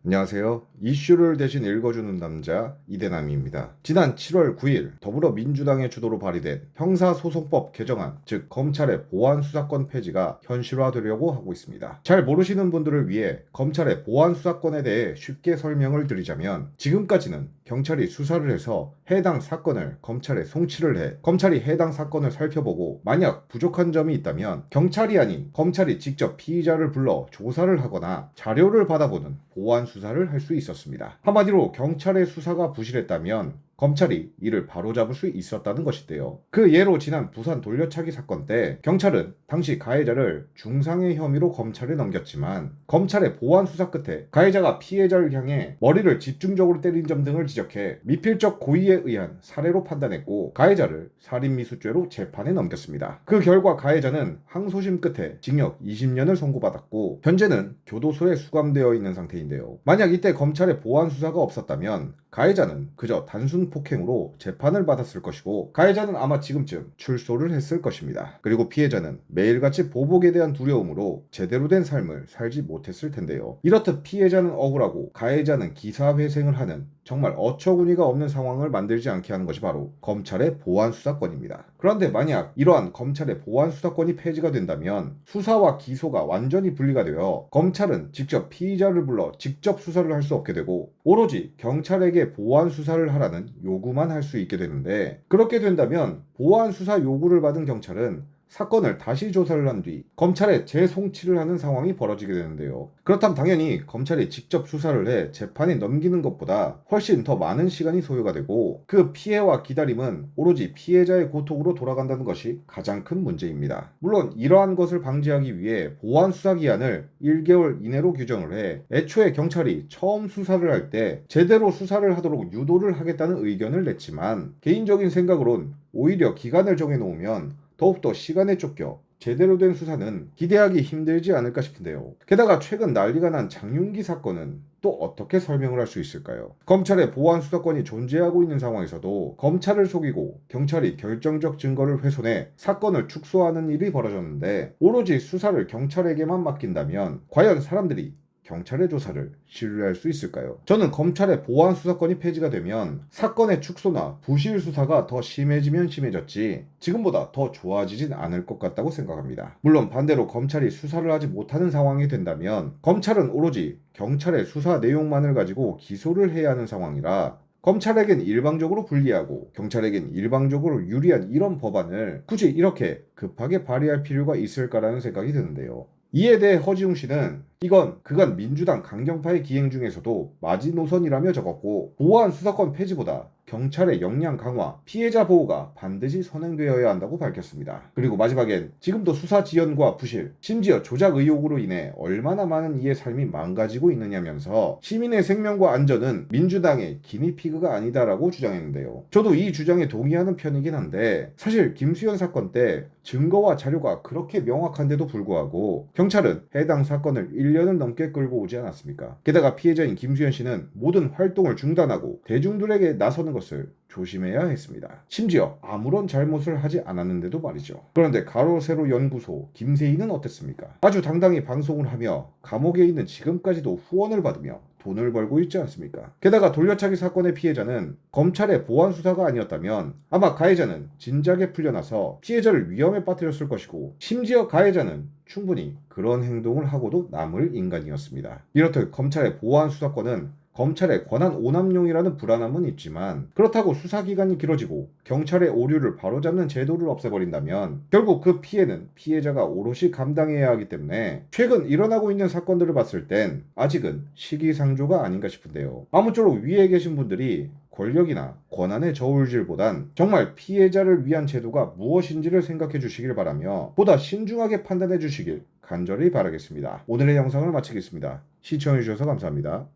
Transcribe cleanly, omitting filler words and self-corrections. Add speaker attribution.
Speaker 1: 안녕하세요. 이슈를 대신 읽어주는 남자 이대남입니다. 지난 7월 9일 더불어민주당의 주도로 발의된 형사소송법 개정안, 즉 검찰의 보안수사권 폐지가 현실화되려고 하고 있습니다. 잘 모르시는 분들을 위해 검찰의 보안수사권에 대해 쉽게 설명을 드리자면, 지금까지는 경찰이 수사를 해서 해당 사건을 검찰에 송치를 해 검찰이 해당 사건을 살펴보고 만약 부족한 점이 있다면 경찰이 아닌 검찰이 직접 피의자를 불러 조사를 하거나 자료를 받아보는 보안 수사를 할 수 있었습니다. 한마디로 경찰의 수사가 부실했다면 검찰이 이를 바로잡을 수 있었다는 것인데요. 그 예로 지난 부산 돌려차기 사건 때 경찰은 당시 가해자를 중상해 혐의로 검찰에 넘겼지만, 검찰의 보안 수사 끝에 가해자가 피해자를 향해 머리를 집중적으로 때린 점 등을 지적해 미필적 고의에 의한 살해로 판단했고, 가해자를 살인미수죄로 재판에 넘겼습니다. 그 결과 가해자는 항소심 끝에 징역 20년을 선고받았고 현재는 교도소에 수감되어 있는 상태인데요. 만약 이때 검찰의 보안 수사가 없었다면 가해자는 그저 단순 폭행으로 재판을 받았을 것이고, 가해자는 아마 지금쯤 출소를 했을 것입니다. 그리고 피해자는 매일같이 보복에 대한 두려움으로 제대로 된 삶을 살지 못했을 텐데요. 이렇듯 피해자는 억울하고 가해자는 기사회생을 하는 정말 어처구니가 없는 상황을 만들지 않게 하는 것이 바로 검찰의 보안수사권입니다. 그런데 만약 이러한 검찰의 보안수사권이 폐지가 된다면 수사와 기소가 완전히 분리가 되어 검찰은 직접 피의자를 불러 직접 수사를 할 수 없게 되고, 오로지 경찰에게 보안수사를 하라는 요구만 할 수 있게 되는데, 그렇게 된다면 보안수사 요구를 받은 경찰은 사건을 다시 조사를 한 뒤 검찰에 재송치를 하는 상황이 벌어지게 되는데요. 그렇다면 당연히 검찰이 직접 수사를 해 재판에 넘기는 것보다 훨씬 더 많은 시간이 소요가 되고, 그 피해와 기다림은 오로지 피해자의 고통으로 돌아간다는 것이 가장 큰 문제입니다. 물론 이러한 것을 방지하기 위해 보안 수사 기한을 1개월 이내로 규정을 해 애초에 경찰이 처음 수사를 할 때 제대로 수사를 하도록 유도를 하겠다는 의견을 냈지만, 개인적인 생각으론 오히려 기간을 정해놓으면 더욱더 시간에 쫓겨 제대로 된 수사는 기대하기 힘들지 않을까 싶은데요. 게다가 최근 난리가 난 장윤기 사건은 또 어떻게 설명을 할 수 있을까요? 검찰의 보안 수사권이 존재하고 있는 상황에서도 검찰을 속이고 경찰이 결정적 증거를 훼손해 사건을 축소하는 일이 벌어졌는데, 오로지 수사를 경찰에게만 맡긴다면 과연 사람들이 경찰의 조사를 신뢰할 수 있을까요? 저는 검찰의 보안 수사권이 폐지가 되면 사건의 축소나 부실 수사가 더 심해지면 심해졌지 지금보다 더 좋아지진 않을 것 같다고 생각합니다. 물론 반대로 검찰이 수사를 하지 못하는 상황이 된다면 검찰은 오로지 경찰의 수사 내용만을 가지고 기소를 해야 하는 상황이라, 검찰에겐 일방적으로 불리하고 경찰에겐 일방적으로 유리한 이런 법안을 굳이 이렇게 급하게 발의할 필요가 있을까라는 생각이 드는데요. 이에 대해 허지웅 씨는 이건 그간 민주당 강경파의 기행 중에서도 마지노선이라며 적었고, 보안 수사권 폐지보다 경찰의 역량 강화, 피해자 보호가 반드시 선행되어야 한다고 밝혔습니다. 그리고 마지막엔 지금도 수사 지연과 부실, 심지어 조작 의혹으로 인해 얼마나 많은 이의 삶이 망가지고 있느냐면서 시민의 생명과 안전은 민주당의 기니피그가 아니다라고 주장했는데요. 저도 이 주장에 동의하는 편이긴 한데, 사실 김수현 사건 때 증거와 자료가 그렇게 명확한데도 불구하고 경찰은 해당 사건을 1년을 넘게 끌고 오지 않았습니까? 게다가 피해자인 김수현 씨는 모든 활동을 중단하고 대중들에게 나서는 것을 조심해야 했습니다. 심지어 아무런 잘못을 하지 않았는데도 말이죠. 그런데 가로세로 연구소 김세희는 어땠습니까? 아주 당당히 방송을 하며 감옥에 있는 지금까지도 후원을 받으며 돈을 벌고 있지 않습니까? 게다가 돌려차기 사건의 피해자는 검찰의 보안 수사가 아니었다면 아마 가해자는 진작에 풀려나서 피해자를 위험에 빠뜨렸을 것이고, 심지어 가해자는 충분히 그런 행동을 하고도 남을 인간이었습니다. 이렇듯 검찰의 보안 수사권은 검찰의 권한 오남용이라는 불안함은 있지만, 그렇다고 수사기간이 길어지고 경찰의 오류를 바로잡는 제도를 없애버린다면 결국 그 피해는 피해자가 오롯이 감당해야 하기 때문에 최근 일어나고 있는 사건들을 봤을 땐 아직은 시기상조가 아닌가 싶은데요. 아무쪼록 위에 계신 분들이 권력이나 권한의 저울질보단 정말 피해자를 위한 제도가 무엇인지를 생각해 주시길 바라며 보다 신중하게 판단해 주시길 간절히 바라겠습니다. 오늘의 영상을 마치겠습니다. 시청해 주셔서 감사합니다.